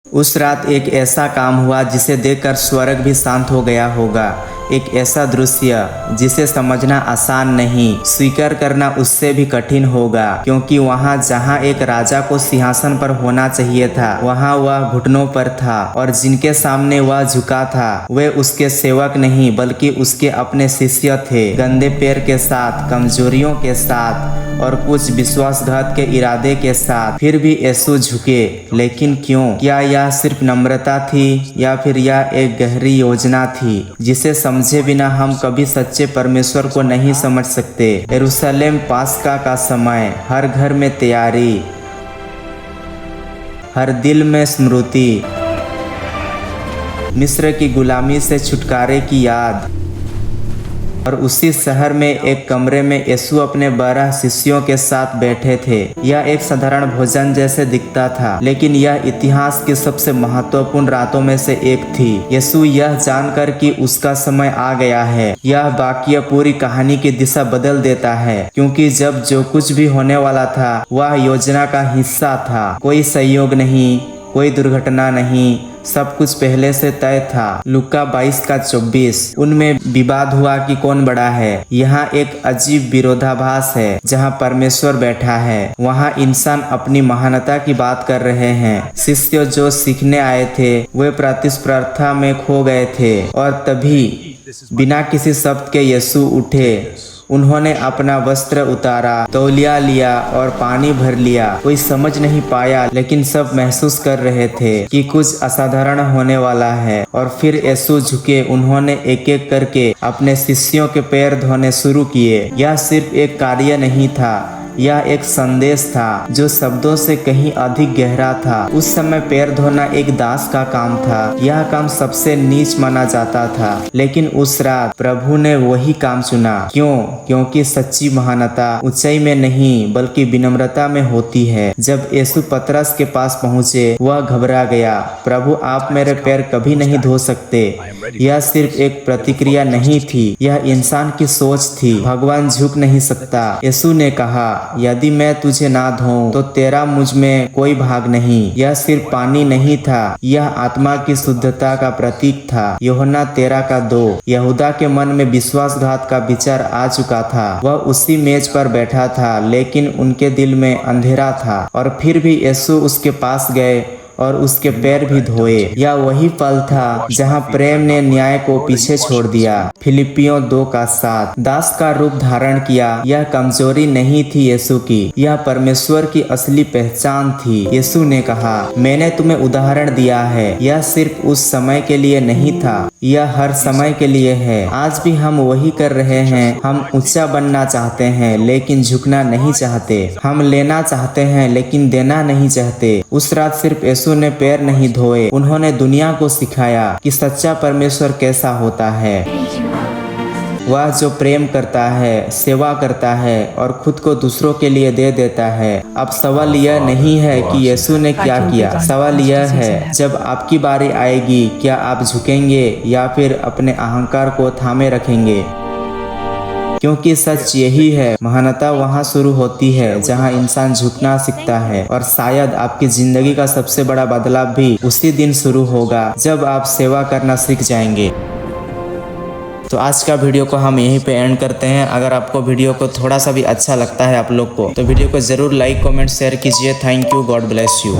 उस रात एक ऐसा काम हुआ जिसे देखकर स्वर्ग भी शांत हो गया होगा। एक ऐसा दृश्य जिसे समझना आसान नहीं, स्वीकार करना उससे भी कठिन होगा, क्योंकि वहाँ जहाँ एक राजा को सिंहासन पर होना चाहिए था, वहाँ वह घुटनों पर था, और जिनके सामने वह झुका था वे उसके सेवक नहीं बल्कि उसके अपने शिष्य थे। गंदे पैर के साथ, कमजोरियों के साथ और कुछ विश्वासघात के इरादे के साथ, फिर भी यीशु झुके। लेकिन क्यों? क्या यह सिर्फ नम्रता थी या फिर यह एक गहरी योजना थी जिसे समझे बिना हम कभी सच्चे परमेश्वर को नहीं समझ सकते। यरूशलेम पास्का का समय, हर घर में तैयारी, हर दिल में स्मृति, मिस्र की गुलामी से छुटकारे की याद, और उसी शहर में एक कमरे में यीशु अपने 12 शिष्यों के साथ बैठे थे। यह एक साधारण भोजन जैसे दिखता था, लेकिन यह इतिहास की सबसे महत्वपूर्ण रातों में से एक थी। यीशु यह जानकर कि उसका समय आ गया है, यह वाक्य पूरी कहानी की दिशा बदल देता है, क्योंकि जब जो कुछ भी होने वाला था वह योजना का हिस्सा था। कोई संयोग नहीं, कोई दुर्घटना नहीं, सब कुछ पहले से तय था। लूका 22:24। उनमें विवाद हुआ कि कौन बड़ा है। यहाँ एक अजीब विरोधाभास है। जहाँ परमेश्वर बैठा है वहाँ इंसान अपनी महानता की बात कर रहे हैं। शिष्य जो सीखने आए थे वे प्रतिस्पर्धा में खो गए थे, और तभी बिना किसी शब्द के यीशु उठे। उन्होंने अपना वस्त्र उतारा, तौलिया लिया और पानी भर लिया। कोई समझ नहीं पाया, लेकिन सब महसूस कर रहे थे कि कुछ असाधारण होने वाला है। और फिर यीशु झुके। उन्होंने एक एक करके अपने शिष्यों के पैर धोने शुरू किए। यह सिर्फ एक कार्य नहीं था, यह एक संदेश था जो शब्दों से कहीं अधिक गहरा था। उस समय पैर धोना एक दास का काम था। यह काम सबसे नीच माना जाता था, लेकिन उस रात प्रभु ने वही काम चुना। क्यों? क्योंकि सच्ची महानता ऊंचाई में नहीं बल्कि विनम्रता में होती है। जब यीशु पतरस के पास पहुँचे वह घबरा गया। प्रभु, आप मेरे पैर कभी नहीं धो सकते। यह सिर्फ एक प्रतिक्रिया नहीं थी, यह इंसान की सोच थी। भगवान झुक नहीं सकता। यीशु ने कहा, यदि मैं तुझे ना धोऊं तो तेरा मुझ में कोई भाग नहीं। यह सिर्फ पानी नहीं था, यह आत्मा की शुद्धता का प्रतीक था। यूहन्ना 13:2। यहूदा के मन में विश्वासघात का विचार आ चुका था। वह उसी मेज पर बैठा था, लेकिन उनके दिल में अंधेरा था। और फिर भी यीशु उसके पास गए और उसके पैर भी धोए। यह वही पल था जहां प्रेम ने न्याय को पीछे छोड़ दिया। फिलिपियों 2:7। दास का रूप धारण किया। यह कमजोरी नहीं थी यीशु की, यह परमेश्वर की असली पहचान थी। यीशु ने कहा, मैंने तुम्हें उदाहरण दिया है। यह सिर्फ उस समय के लिए नहीं था, यह हर समय के लिए है। आज भी हम वही कर रहे हैं। हम ऊंचा बनना चाहते हैं लेकिन झुकना नहीं चाहते। हम लेना चाहते हैं लेकिन देना नहीं चाहते। उस रात सिर्फ यीशु ने पैर नहीं धोए, उन्होंने दुनिया को सिखाया कि सच्चा परमेश्वर कैसा होता है। वह जो प्रेम करता है, सेवा करता है और खुद को दूसरों के लिए दे देता है। अब सवाल यह नहीं है कि यीशु ने क्या किया, सवाल यह है जब आपकी बारी आएगी क्या आप झुकेंगे या फिर अपने अहंकार को थामे रखेंगे। क्योंकि सच यही है, महानता वहाँ शुरू होती है जहाँ इंसान झुकना सीखता है। और शायद आपकी जिंदगी का सबसे बड़ा बदलाव भी उसी दिन शुरू होगा जब आप सेवा करना सीख जाएंगे। तो आज का वीडियो को हम यहीं पे एंड करते हैं। अगर आपको वीडियो को थोड़ा सा भी अच्छा लगता है आप लोग को, तो वीडियो को जरूर लाइक, कमेंट, शेयर कीजिए। Thank you, God bless you.